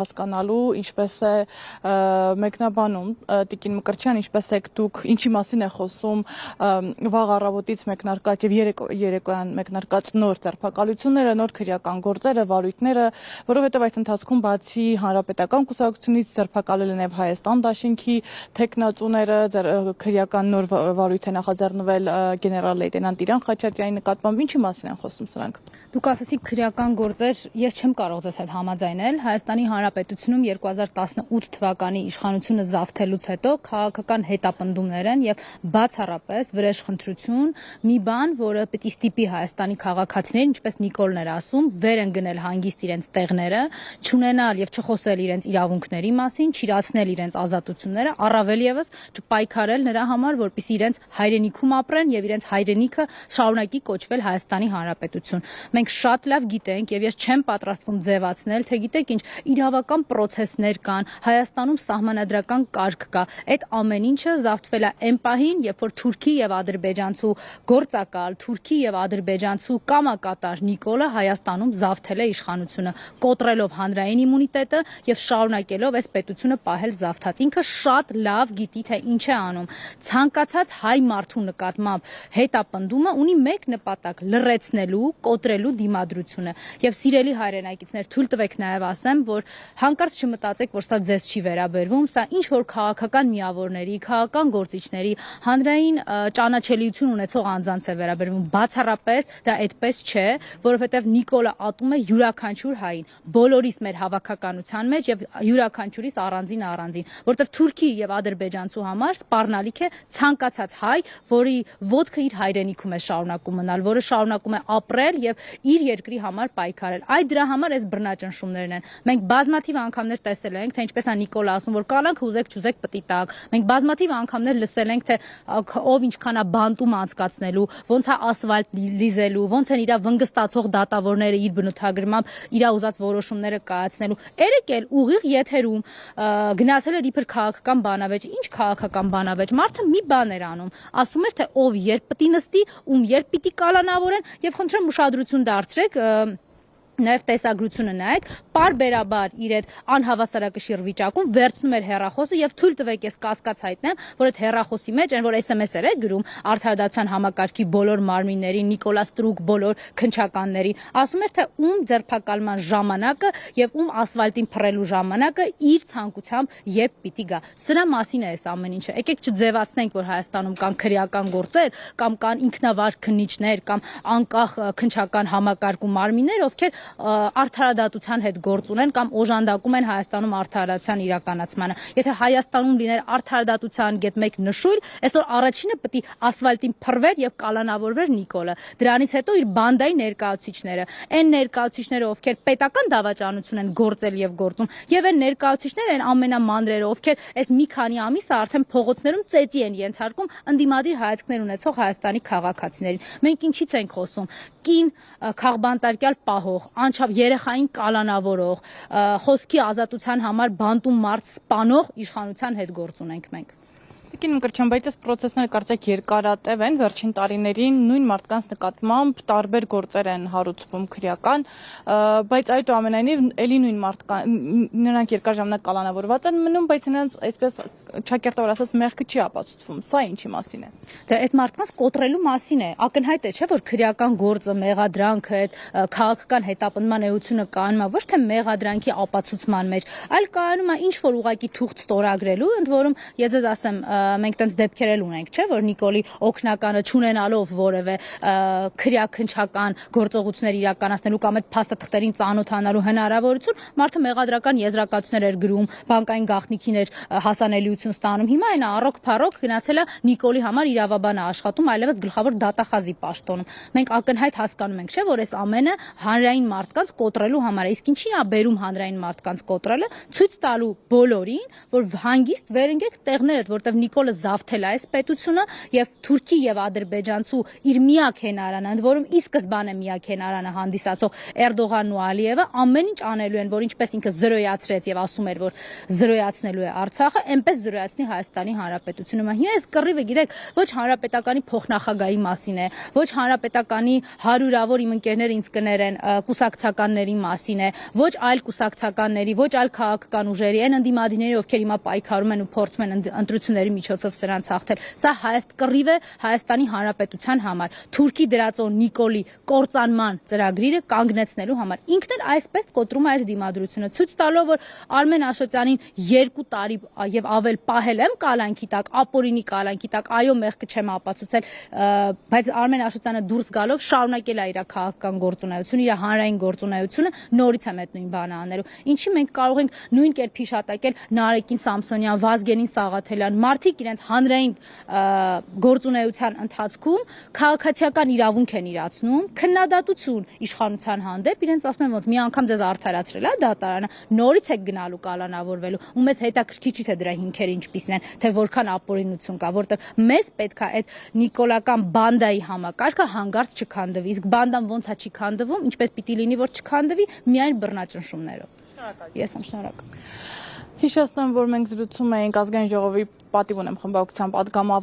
հասկանալու ինչպես է մեկնաբանում Տիկին Մկրտչյան, ինչպես եք դուք ինչի մասին է խոսում վաղ առավոտից մեկնարկած եւ երեկոյան մեկնարկած նոր ձերբակալությունները, նոր քրեական գործերը, վարույթները, որովհետեւ այս ընթացքում բացի հանրապետական կուսակցությունից ձերբակալել են եւ Հայաստան դաշինքի թեկնածուները, քրեական նոր վարույթ է նախաձեռնվել գեներալ լեյտենանտ Իրան Խաչատրյանի նկատմամբ, ինչի մասին են խոսում սրանք։ Դուք ասացիք քրեական գործեր, ես չեմ կարող ձեզ հետ համաձայնել։ Հայաստանի Հանրապետությունում 2018 թվականի իշխանությունը զավթելուց հետո քաղաքական հետապնդումներ են եւ բացառապես վրեժխնդրություն, մի բան, որը պիտի ստիպի Հայաստանի քաղաքացիներին, ինչպես Նիկոլն էր ասում, վեր են գնել հանգիստ իրենց տեղները, չունենալ եւ չխոսել իրենց իրավունքների մասին, չիրացնել իրենց ազատությունները, առավել եւս չպայքարել նրա համար, որպեսզի իրենց հայրենիքում ապրեն եւ իրենց հայրենիքը շարունակի կոչվել Հայաստանի Հանրապետություն։ Մենք շատ լավ գիտենք եւ ես չեմ պատրաստվում ձևացնել, թե գիտեք ինչ իրավական process-ներ կան, Հայաստանում սահմանադրական կարգ կա։ Այդ ամեն ինչը զավթվել է այն պահին, երբ որ Թուրքի եւ ադրբեջանցու գործակալ, Թուրքի եւ ադրբեջանցու կամակատար Նիկոլը Հայաստանում զավթել է իշխանությունը, կոտրելով հանրային իմունիտետը եւ շարունակելով այս պետությունը պահել զավթած։ Ինքը շատ լավ գիտի, թե ինչ է անում։ Ցանկացած հայ մարդու նկատմամբ հետապնդումը ունի մեկ նպատակ՝ լռեցնելու, կոտրելու դիմադրությունը։ Եվ սիրելի հայրենակիցներ, թույլ տվեք նաև ասեմ, որ հանկարծ չմտածեք, որ սա ձեզ չի վերաբերվում, սա ինչ որ քաղաքական միավորների, քաղաքական գործիչների, հանրային ճանաչելիություն ունեցող անձանց է վերաբերվում։ Բացառապես դա այդպես չէ, որովհետև Նիկոլը ատում է յուրաքանչյուր հային, բոլորիս մեր հավաքականության մեջ եւ յուրաքանչյուրիս առանձին, որովհետև Թուրքի եւ ադրբեջանցու համար սպառնալիք է ցանկացած հայ, որի ոտքը իր հայրենիքում է շարունակում մնալ, որը շարունակում է ապրել եւ իր երկրի համար պայքարել։ Այդ դրա համար այս բռնաճնշումներն են։ Մենք բազմաթիվ անգամներ տեսել ենք, թե ինչպես է Նիկոլը ասում, որ կալանք ուզեք չուզեք պիտի տակ։ Մենք բազմաթիվ անգամներ լսել ենք, թե ով ինչքան է բանտում անցկացնելու, ոնց է ասֆալտ լիզելու, ոնց են իր վնգստացող դատավորները իր բնութագրմամբ իր ուզած որոշումները կայացնելու։ Երեք էլ ուղիղ եթերում գնացել էր իբր քաղաքական բանավեճ։ Ինչ քաղաքական բանավեճ։ Մարդը մի բան էր անում, ասում էր, թե ով երբ պիտի նստի, ում երբ պիտի կալանավորեն եւ խնդրեմ ուշադրություն դարձրեք նաև տեսագրությունը նայեք, պարբերաբար իր այդ անհավասարակշիռ վիճակում վերցնում էր հեռախոսը եւ թույլ տվեք ես կասկած հայտնեմ, որ այդ հեռախոսի մեջ այն որ SMS-եր է գրում արդարադատության համակարգի բոլոր մարմիններին, Նիկոլաս Ստրուկ բոլոր քննչականներին, ասում էր թե ում ձերբակալման ժամանակը եւ ում ասֆալտին փռելու ժամանակը իր ցանկությամբ երբ պիտի գա։ Սրա մասին է այս ամեն ինչը։ Եկեք չձևացնենք, որ Հայաստանում կան քրեական գործեր կամ կան ինքնավար քննիչներ կամ անկախ քննչական համակարգ ու մարմիններ, ովքեր արդարադատության հետ գործ ունեն կամ օժանդակում են Հայաստանում արդարադատության իրականացմանը։ Եթե Հայաստանում լիներ արդարադատության գետ մեկ նշույլ, այսօր առաջինը պետք է ասֆալտին փռվեր եւ կալանավորվեր Նիկոլը։ Դրանից հետո իր բանդայի ներկայացուցիչները, այն ներկայացուցիչները, ովքեր պետական դավաճանություն են գործել եւ գործում, եւ այն ներկայացուցիչները, այն ամենամանրերը, ովքեր այս մի քանի ամիս արդեն փողոցներում ծեծի են ենթարկում ընդդիմադիր հայացքներ ունեցող Հայաստանի քաղաքացիներին։ Մենք ինչից ենք խոսում։ Կին քաղբանտարկյալ պահող, անչափ երեխային կալանավորող, խոսքի ազատության համար բանտում մարդ սպանող իշխանության հետ գործ ունենք մենք։ Տիկին Մկրտչյան, բայց այս process-ները կարծեք երկարատև են, վերջին տարիներին նույն մարդկանց նկատմամբ տարբեր գործեր են հարուցվում քրեական, բայց այդուամենայնիվ էլի նույն նրանք երկար ժամանակ կալանավորված են մնում, բայց նրանց այսպես ճակերտավոր ասած մեղքը չի ապացուցվում։ Սա ինչի մասին է։ Դե այդ մարդկանց կոտրելու մասին է։ Ակնհայտ է, չէ՞, որ քրեական գործը, մեղադրանքը, այդ քաղաքական հետապնդման էությունը կայանում է ոչ թե մեղադրանքի ապացուցման մեջ, այլ կայանում է ինչ որ ուղակի թուղթ ստորագրելու, ընդ որում ես ձեզ ասեմ, մենք տենց դեպքեր էլ ունենք, չէ՞, որ Նիկոլի օգնականը չունենալով որևէ քրեական գործողություններ իրականացնելու կամ այդ փաստաթղթերին ծանոթանալու հնարավորություն, մարդը մեղադրական եզրակացություններ էր գրում, բանկային գաղտնիքին էր հասանելիություն ստանում։ Հիմա այն առոք-փառոք գնացել է Նիկոլի համար իրավաբան աշխատում, այլևս գլխավոր դատախազի պաշտոնում։ Մենք ակնհայտ հասկանում ենք, չէ՞, որ այս ամենը հանրային մարդկանց կոտրելու համար է։ Իսկ ինչի՞ է բերում հանրային մարդկանց կոտրելը, ցույց տալու բոլորին, որ հանգիստ վերընկեք տեղներդ, որտեղ Նիկոլը զավթել է այս պետությունը եւ Թուրքի եւ ադրբեջանցու իր միակ հենարանը, ընդ որում ի սկզբանե միակ հենարանը հանդիսացող Էրդողանն ու Ալիևը ամեն ինչ անելու են, որ ինչպես ինքը զրոյացրեց եւ ասում էր, որ զրոյացնելու է Արցախը, այնպես զրոյացնի Հայաստանի Հանրապետությունը։ Հիմա այս կռիվը, գիտեք, ոչ հանրապետականի փոխնախագահի մասին է, ոչ հանրապետականի հարյուրավոր իմ ընկերները ինձ կներեն կուսակցականների մասին է, ոչ այլ կուսակցականների, ոչ այլ քաղաքական ուժերի, այն ընդդիմադիրների, ովքեր հիմա պայքարում են ու փորձում են ընտրությունների միջոցով սրանց հաղթել։ Սա կռիվ է Հայաստանի Հանրապետության համար, Թուրքի դրածո Նիկոլի կործանման ծրագրերը կանգնեցնելու համար։ Ինքն էլ այսպես կոտրում է այդ դիմադրությունը, ցույց տալով, որ Արմեն Աշոտյանին 2 տարի եւ ավել պահել եմ կալանքի տակ, ապօրինի կալանքի տակ, այո, մեղքը չեմ ապացուցել, բայց Արմեն Աշոտյանը դուրս գալով շարունակել է իր քաղաքական գործունեությունը, իր հանրային գործունեությունը, նորից է այդ նույն բանը անելու։ Ինչի մենք կարող ենք նույն կերպ հիշատակել Նարեկին Սամսոնյան, Վազգենին Սաղաթելյան, մարդիկ իրենց հանրային գործունեության ընթացքում քաղաքացիական իրավունք են իրացնում, քննադատություն իշխանության հանդեպ, իրենց ասում են ոնց մի անգամ ձեզ արդարացրել է դատարանը, նորից եք գնալու կալանավորվելու, ու մեզ հետաքրքիր չի թե դրա հիմքերը ինչպիսին են, թե որքան ապօրինություն կա, որտեղ մեզ պետք է այդ նիկոլական բանդայի համակարգը հանգարց չքանդվի, իսկ բանդան ոնց է չի քանդվում, ինչպես պիտի լինի, որ չքանդվի, միայն բռնաճնշումներով։ Ես եմ շնորհակալ։ Հիշեցնեմ, որ մենք զրուցում էինք Ազգային ժողովի պատիվ ունեմ խմբակցության պատգամավոր